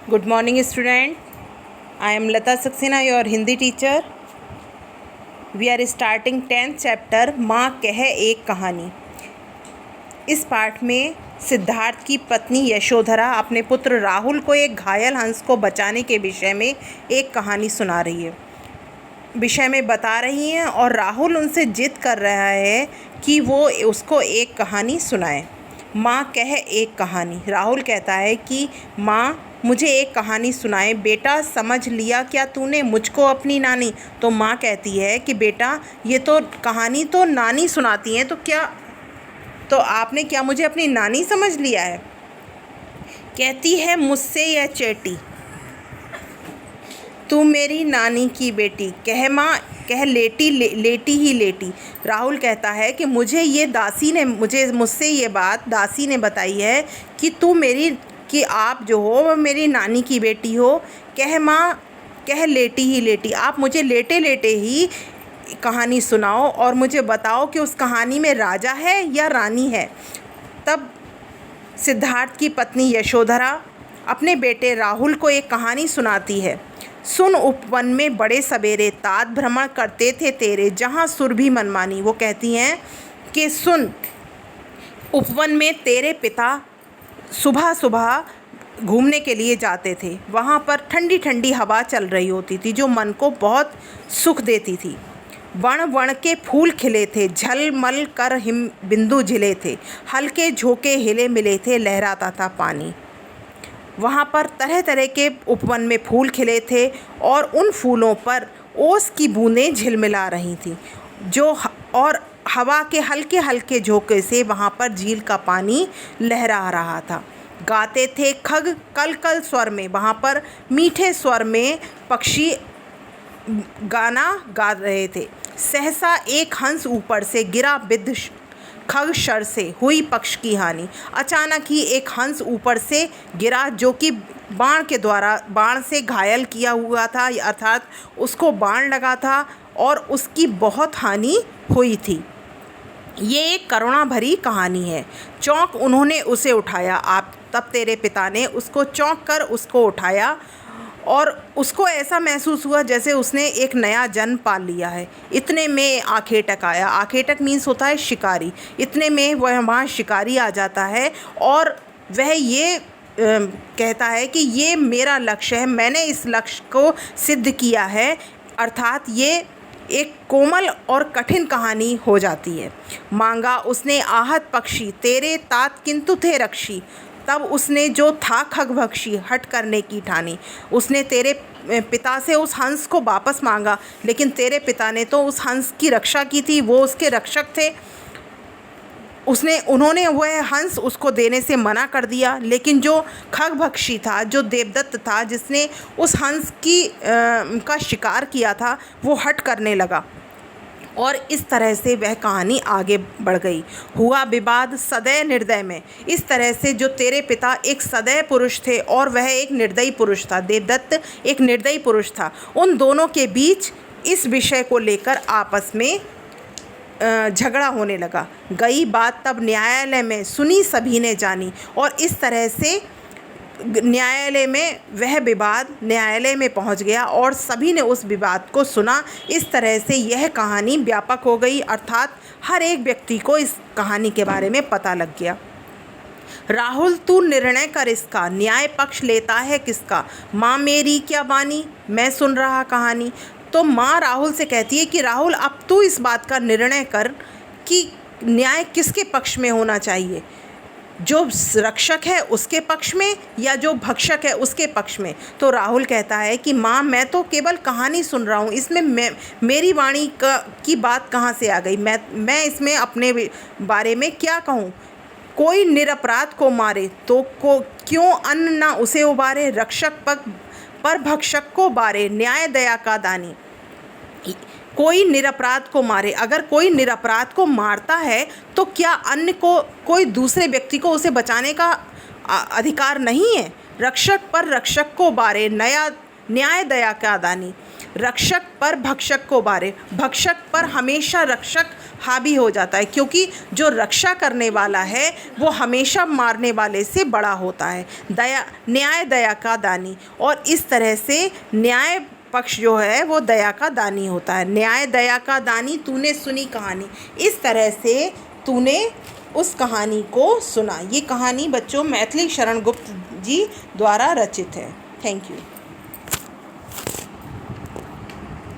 Good morning student. I am Lata Saxena, your Hindi teacher. We are starting 10th chapter माँ कह एक कहानी। इस पाठ में सिद्धार्थ की पत्नी यशोधरा अपने पुत्र राहुल को एक घायल हंस को बचाने के विषय में एक कहानी सुना रही है, विषय में बता रही हैं और राहुल उनसे जिद कर रहा है कि वो उसको एक कहानी सुनाए। माँ कह एक कहानी। राहुल कहता है कि माँ मुझे एक कहानी सुनाए। बेटा समझ लिया क्या तूने मुझको अपनी नानी? तो माँ कहती है कि बेटा ये तो कहानी तो नानी सुनाती हैं, तो आपने क्या मुझे अपनी नानी समझ लिया है? कहती है मुझसे यह चेटी, तू मेरी नानी की बेटी। कह माँ कह लेटी लेटी ही लेटी। राहुल कहता है कि मुझसे ये बात दासी ने बताई है कि आप जो हो वो मेरी नानी की बेटी हो। कह माँ कह लेटी ही लेटी, आप मुझे लेटे लेटे ही कहानी सुनाओ और मुझे बताओ कि उस कहानी में राजा है या रानी है। तब सिद्धार्थ की पत्नी यशोधरा अपने बेटे राहुल को एक कहानी सुनाती है। सुन उपवन में बड़े सवेरे तात भ्रमण करते थे तेरे, जहाँ सुर भी मनमानी। वो कहती हैं कि सुन, उपवन में तेरे पिता सुबह सुबह घूमने के लिए जाते थे। वहाँ पर ठंडी ठंडी हवा चल रही होती थी जो मन को बहुत सुख देती थी। वण वण के फूल खिले थे, झलमल कर हिम बिंदु झिले थे, हल्के झोंके हिले मिले थे, लहराता था पानी। वहाँ पर तरह तरह के उपवन में फूल खिले थे और उन फूलों पर ओस की बूंदें झिलमिला रही थीं और हवा के हल्के हल्के झोंके से वहाँ पर झील का पानी लहरा रहा था। गाते थे खग कल कल स्वर में, वहाँ पर मीठे स्वर में पक्षी गाना गा रहे थे। सहसा एक हंस ऊपर से गिरा बिद्ध खग शर से, हुई पक्ष की हानि। अचानक ही एक हंस ऊपर से गिरा जो कि बाण से घायल किया हुआ था, अर्थात उसको बाण लगा था और उसकी बहुत हानि हुई थी। ये एक करुणा भरी कहानी है। चौंक उन्होंने उसे उठाया। तब तेरे पिता ने उसको चौंक कर उसको उठाया और उसको ऐसा महसूस हुआ जैसे उसने एक नया जन्म पाल लिया है। इतने में आखेटक आया। आखेटक मीन्स होता है शिकारी। इतने में वह वहाँ शिकारी आ जाता है और वह ये कहता है कि ये मेरा लक्ष्य है, मैंने इस लक्ष्य को सिद्ध किया है। अर्थात ये एक कोमल और कठिन कहानी हो जाती है। मांगा उसने आहत पक्षी, तेरे तात किंतु थे रक्षी। तब उसने जो था खगभक्षी, हट करने की ठानी। उसने तेरे पिता से उस हंस को वापस मांगा, लेकिन तेरे पिता ने तो उस हंस की रक्षा की थी, वो उसके रक्षक थे। उन्होंने वह हंस उसको देने से मना कर दिया, लेकिन जो खगभक्षी था, जो देवदत्त था, जिसने उस हंस का शिकार किया था, वो हट करने लगा और इस तरह से वह कहानी आगे बढ़ गई। हुआ विवाद सदैव निर्दय में। इस तरह से जो तेरे पिता एक सदैव पुरुष थे और वह एक निर्दयी पुरुष था, देवदत्त एक निर्दयी पुरुष था, उन दोनों के बीच इस विषय को लेकर आपस में झगड़ा होने लगा। गई बात तब न्यायालय में, सुनी सभी ने जानी और इस तरह से न्यायालय में वह विवाद न्यायालय में पहुंच गया और सभी ने उस विवाद को सुना। इस तरह से यह कहानी व्यापक हो गई, अर्थात हर एक व्यक्ति को इस कहानी के बारे में पता लग गया। राहुल तू निर्णय कर इसका, न्याय पक्ष लेता है किसका? माँ मेरी क्या बानी, मैं सुन रहा कहानी। तो माँ राहुल से कहती है कि राहुल अब तू इस बात का निर्णय कर कि न्याय किसके पक्ष में होना चाहिए, जो रक्षक है उसके पक्ष में या जो भक्षक है उसके पक्ष में। तो राहुल कहता है कि माँ मैं तो केवल कहानी सुन रहा हूँ, इसमें मेरी वाणी की बात कहाँ से आ गई? मैं इसमें अपने बारे में क्या कहूँ? कोई निरपराध को मारे तो क्यों अन्न ना उसे उबारे, रक्षक पर भक्षक को बारे, न्याय दया का दानी। कोई निरपराध को मारे, अगर कोई निरपराध को मारता है तो क्या अन्य को कोई दूसरे व्यक्ति को उसे बचाने का अधिकार नहीं है? रक्षक पर रक्षक को बारे, न्याय दया का दानी। रक्षक पर भक्षक को बारे, भक्षक पर हमेशा रक्षक हावी हो जाता है, क्योंकि जो रक्षा करने वाला है वो हमेशा मारने वाले से बड़ा होता है। न्याय दया का दानी, और इस तरह से न्याय पक्ष जो है वो दया का दानी होता है। न्याय दया का दानी, तूने सुनी कहानी। इस तरह से तूने उस कहानी को सुना। ये कहानी बच्चों मैथिली शरण गुप्त जी द्वारा रचित है। Thank you.